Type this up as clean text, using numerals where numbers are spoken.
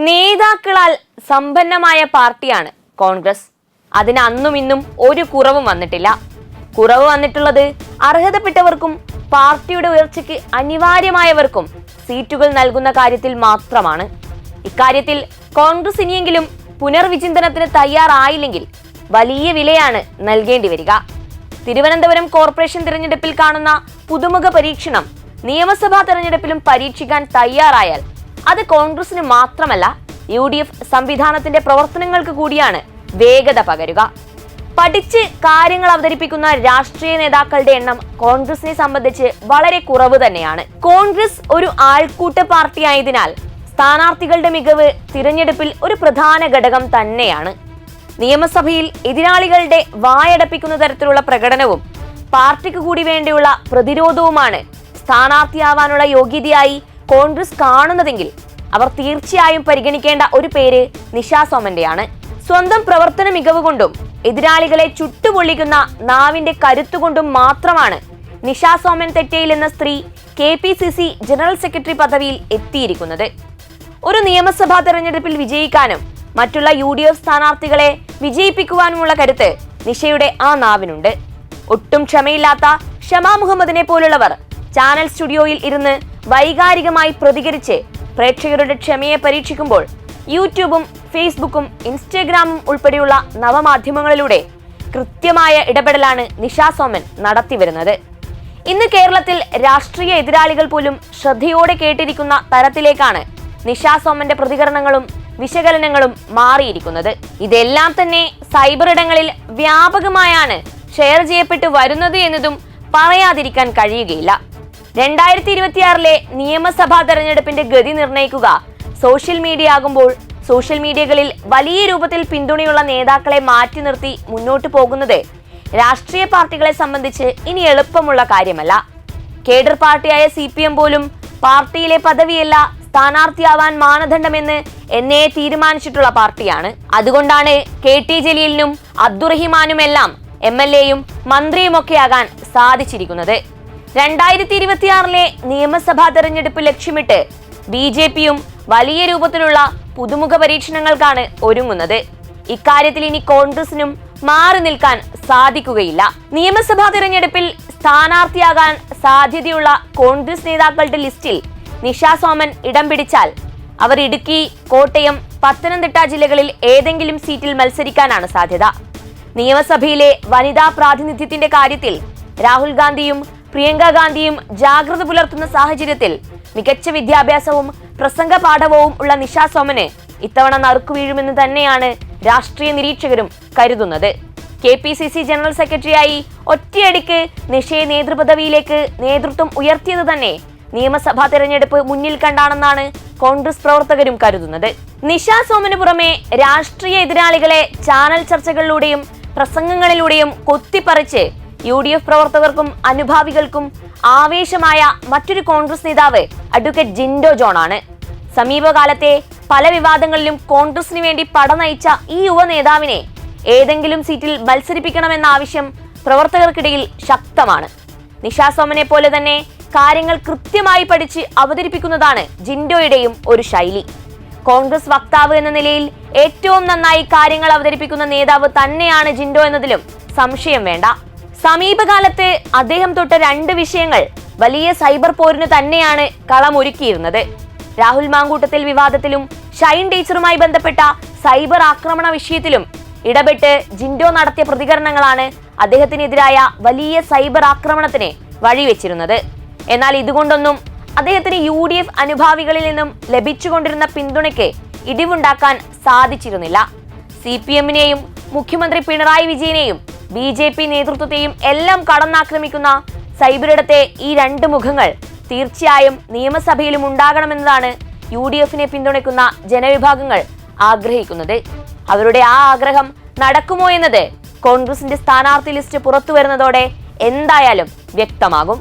നേതാക്കളാൽ സമ്പന്നമായ പാർട്ടിയാണ് കോൺഗ്രസ്. അതിന് അന്നും ഇന്നും ഒരു കുറവും വന്നിട്ടില്ല. കുറവ് വന്നിട്ടുള്ളത് അർഹതപ്പെട്ടവർക്കും പാർട്ടിയുടെ ഉയർച്ചയ്ക്ക് അനിവാര്യമായവർക്കും സീറ്റുകൾ നൽകുന്ന കാര്യത്തിൽ മാത്രമാണ്. ഇക്കാര്യത്തിൽ കോൺഗ്രസ് ഇനിയെങ്കിലും പുനർവിചിന്തനത്തിന് തയ്യാറായില്ലെങ്കിൽ വലിയ വിലയാണ് നൽകേണ്ടി വരിക. തിരുവനന്തപുരം കോർപ്പറേഷൻ തിരഞ്ഞെടുപ്പിൽ കാണുന്ന പുതുമുഖ പരീക്ഷണം നിയമസഭാ തെരഞ്ഞെടുപ്പിലും പരീക്ഷിക്കാൻ തയ്യാറായാൽ അത് കോൺഗ്രസിന് മാത്രമല്ല UDF സംവിധാനത്തിന്റെ പ്രവർത്തനങ്ങൾക്ക് കൂടിയാണ് വേഗത പകരുക. പഠിച്ച് കാര്യങ്ങൾ അവതരിപ്പിക്കുന്ന രാഷ്ട്രീയ നേതാക്കളുടെ എണ്ണം കോൺഗ്രസിനെ സംബന്ധിച്ച് വളരെ കുറവ് തന്നെയാണ്. കോൺഗ്രസ് ഒരു ആൾക്കൂട്ട പാർട്ടി ആയതിനാൽ സ്ഥാനാർത്ഥികളുടെ മികവ് തിരഞ്ഞെടുപ്പിൽ ഒരു പ്രധാന ഘടകം തന്നെയാണ്. നിയമസഭയിൽ എതിരാളികളുടെ വായടപ്പിക്കുന്ന തരത്തിലുള്ള പ്രകടനവും പാർട്ടിക്ക് കൂടി വേണ്ടിയുള്ള പ്രതിരോധവുമാണ് സ്ഥാനാർത്ഥിയാവാനുള്ള യോഗ്യതയായി കോൺഗ്രസ് കാണുന്നതെങ്കിൽ അവർ തീർച്ചയായും പരിഗണിക്കേണ്ട ഒരു പേര് നിഷാ സോമന്റെയാണ്. സ്വന്തം പ്രവർത്തന മികവ് കൊണ്ടും എതിരാളികളെ ചുട്ടുപൊള്ളിക്കുന്ന നാവിന്റെ കരുത്തുകൊണ്ടും മാത്രമാണ് നിഷാ സോമൻ തെറ്റയിൽ എന്ന സ്ത്രീ KPCC ജനറൽ സെക്രട്ടറി പദവിയിൽ എത്തിയിരിക്കുന്നത്. ഒരു നിയമസഭാ തെരഞ്ഞെടുപ്പിൽ വിജയിക്കാനും മറ്റുള്ള UDF സ്ഥാനാർത്ഥികളെ വിജയിപ്പിക്കുവാനുമുള്ള കരുത്ത് നിഷയുടെ ആ നാവിനുണ്ട്. ഒട്ടും ക്ഷമയില്ലാത്ത ഷമാ മുഹമ്മദിനെ പോലുള്ളവർ ചാനൽ സ്റ്റുഡിയോയിൽ ഇരുന്ന് വൈകാരികമായി പ്രതികരിച്ച് പ്രേക്ഷകരുടെ ക്ഷമയെ പരീക്ഷിക്കുമ്പോൾ യൂട്യൂബും ഫേസ്ബുക്കും ഇൻസ്റ്റഗ്രാമും ഉൾപ്പെടെയുള്ള നവമാധ്യമങ്ങളിലൂടെ കൃത്യമായ ഇടപെടലാണ് നിഷാ സോമൻ നടത്തിവരുന്നത്. ഇന്ന് കേരളത്തിൽ രാഷ്ട്രീയ എതിരാളികൾ പോലും ശ്രദ്ധയോടെ കേട്ടിരിക്കുന്ന തരത്തിലേക്കാണ് നിഷാ സോമന്റെ പ്രതികരണങ്ങളും വിശകലനങ്ങളും മാറിയിരിക്കുന്നത്. ഇതെല്ലാം തന്നെ സൈബർ ഇടങ്ങളിൽ വ്യാപകമായാണ് ഷെയർ ചെയ്യപ്പെട്ടു വരുന്നത് എന്നതും പറയാതിരിക്കാൻ കഴിയുകയില്ല. 2026 നിയമസഭാ തെരഞ്ഞെടുപ്പിന്റെ ഗതി നിർണ്ണയിക്കുക സോഷ്യൽ മീഡിയ ആകുമ്പോൾ സോഷ്യൽ മീഡിയകളിൽ വലിയ രൂപത്തിൽ പിന്തുണയുള്ള നേതാക്കളെ മാറ്റി നിർത്തി മുന്നോട്ട് പോകുന്നത് രാഷ്ട്രീയ പാർട്ടികളെ സംബന്ധിച്ച് ഇനി എളുപ്പമുള്ള കാര്യമല്ല. കേഡർ പാർട്ടിയായ CPM പോലും പാർട്ടിയിലെ പദവിയല്ല സ്ഥാനാർത്ഥിയാവാൻ മാനദണ്ഡമെന്ന് എന്നേ തീരുമാനിച്ചിട്ടുള്ള പാർട്ടിയാണ്. അതുകൊണ്ടാണ് KT ജലീലിനും അബ്ദുറഹിമാനുമെല്ലാം MLAയും മന്ത്രിയുമൊക്കെയാകാൻ സാധിച്ചിരിക്കുന്നത്. 2026 നിയമസഭാ തെരഞ്ഞെടുപ്പ് ലക്ഷ്യമിട്ട് BJPയും വലിയ രൂപത്തിലുള്ള പുതുമുഖ പരീക്ഷണങ്ങൾക്കാണ് ഒരുങ്ങുന്നത്. ഇക്കാര്യത്തിൽ ഇനി കോൺഗ്രസിനും മാറി നിൽക്കാൻ സാധിക്കുകയില്ല. നിയമസഭാ തെരഞ്ഞെടുപ്പിൽ സ്ഥാനാർത്ഥിയാകാൻ സാധ്യതയുള്ള കോൺഗ്രസ് നേതാക്കളുടെ ലിസ്റ്റിൽ നിഷാ സോമൻ ഇടം പിടിച്ചാൽ അവർ ഇടുക്കി, കോട്ടയം, പത്തനംതിട്ട ജില്ലകളിൽ ഏതെങ്കിലും സീറ്റിൽ മത്സരിക്കാനാണ് സാധ്യത. നിയമസഭയിലെ വനിതാ പ്രാതിനിധ്യത്തിന്റെ കാര്യത്തിൽ രാഹുൽ ഗാന്ധിയും പ്രിയങ്ക ഗാന്ധിയും ജാഗ്രത പുലർത്തുന്ന സാഹചര്യത്തിൽ മികച്ച വിദ്യാഭ്യാസവും പ്രസംഗ പാഠവും ഉള്ള നിഷാ സോമന് ഇത്തവണ നറുക്കു വീഴുമെന്ന് തന്നെയാണ് രാഷ്ട്രീയ നിരീക്ഷകരും കരുതുന്നത്. KPCC ജനറൽ സെക്രട്ടറിയായി ഒറ്റയടിക്ക് നിഷയെ നേതൃപദവിയിലേക്ക് നേതൃത്വം ഉയർത്തിയത് തന്നെ നിയമസഭാ തെരഞ്ഞെടുപ്പ് മുന്നിൽ കണ്ടാണെന്നാണ് കോൺഗ്രസ് പ്രവർത്തകരും കരുതുന്നത്. നിഷാ സോമന് പുറമെ രാഷ്ട്രീയ എതിരാളികളെ ചാനൽ ചർച്ചകളിലൂടെയും പ്രസംഗങ്ങളിലൂടെയും കൊത്തിപ്പറിച്ച് UDF പ്രവർത്തകർക്കും അനുഭാവികൾക്കും ആവേശമായ മറ്റൊരു കോൺഗ്രസ് നേതാവ് അഡ്വക്കേറ്റ് ജിൻഡോ ജോൺ ആണ്. സമീപകാലത്തെ പല വിവാദങ്ങളിലും കോൺഗ്രസിന് വേണ്ടി പടനയിച്ച ഈ യുവ നേതാവിനെ ഏതെങ്കിലും സീറ്റിൽ മത്സരിപ്പിക്കണമെന്ന ആവശ്യം പ്രവർത്തകർക്കിടയിൽ ശക്തമാണ്. നിഷാ സോമനെ പോലെ തന്നെ കാര്യങ്ങൾ കൃത്യമായി പഠിച്ച് അവതരിപ്പിക്കുന്നതാണ് ജിൻഡോയുടെയും ഒരു ശൈലി. കോൺഗ്രസ് വക്താവ് എന്ന നിലയിൽ ഏറ്റവും നന്നായി കാര്യങ്ങൾ അവതരിപ്പിക്കുന്ന നേതാവ് തന്നെയാണ് ജിൻഡോ എന്നതിലും സംശയം വേണ്ട. സമീപകാലത്ത് അദ്ദേഹം തൊട്ട 2 വിഷയങ്ങൾ വലിയ സൈബർ പോരിന് തന്നെയാണ് കളമൊരുക്കിയിരുന്നത്. രാഹുൽ മാങ്കൂട്ടത്തിൽ വിവാദത്തിലും ഷൈൻ ടീച്ചറുമായി ബന്ധപ്പെട്ട സൈബർ ആക്രമണ വിഷയത്തിലും ഇടപെട്ട് ജിൻഡോ നടത്തിയ പ്രതികരണങ്ങളാണ് അദ്ദേഹത്തിനെതിരായ വലിയ സൈബർ ആക്രമണത്തിന് വഴിവെച്ചിരുന്നത്. എന്നാൽ ഇതുകൊണ്ടൊന്നും അദ്ദേഹത്തിന് UDF അനുഭാവികളിൽ നിന്നും ലഭിച്ചുകൊണ്ടിരുന്ന പിന്തുണയ്ക്ക് ഇടിവുണ്ടാക്കാൻ സാധിച്ചിരുന്നില്ല. CPMനെയും മുഖ്യമന്ത്രി പിണറായി വിജയനെയും BJP നേതൃത്വത്തെയും എല്ലാം കടന്നാക്രമിക്കുന്ന സൈബറിടത്തെ ഈ 2 മുഖങ്ങൾ തീർച്ചയായും നിയമസഭയിലും ഉണ്ടാകണമെന്നതാണ് UDFനെ പിന്തുണയ്ക്കുന്ന ജനവിഭാഗങ്ങൾ ആഗ്രഹിക്കുന്നത്. അവരുടെ ആ ആഗ്രഹം നടക്കുമോ എന്നത് കോൺഗ്രസിന്റെ സ്ഥാനാർത്ഥി ലിസ്റ്റ് പുറത്തു വരുന്നതോടെ എന്തായാലും വ്യക്തമാകും.